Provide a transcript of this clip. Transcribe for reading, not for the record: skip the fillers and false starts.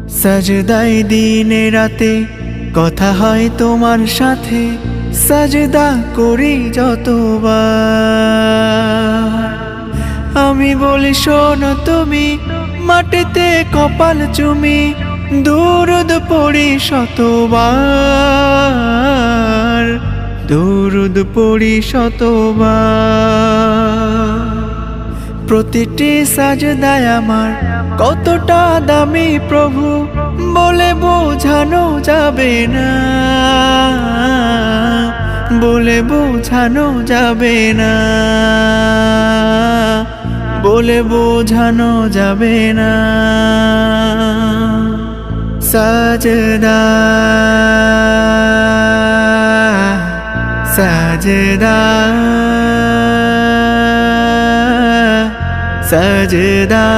সাজদায় দিনে রাতে কথা হয় তোমার সাথে, সাজদা করি যতবার। আমি বলি শোনো তুমি, মাটিতে কপাল চুমি দুরুদ পড়ি শতবার, দুরুদ পড়ি শতবার। প্রতিটি সাজদায় আমার কতটা দামি প্রভু বলে বোঝানো যাবে না, বলে বোঝানো যাবে না, বলে বোঝানো যাবে না। সাজদা সাজদা সাজদা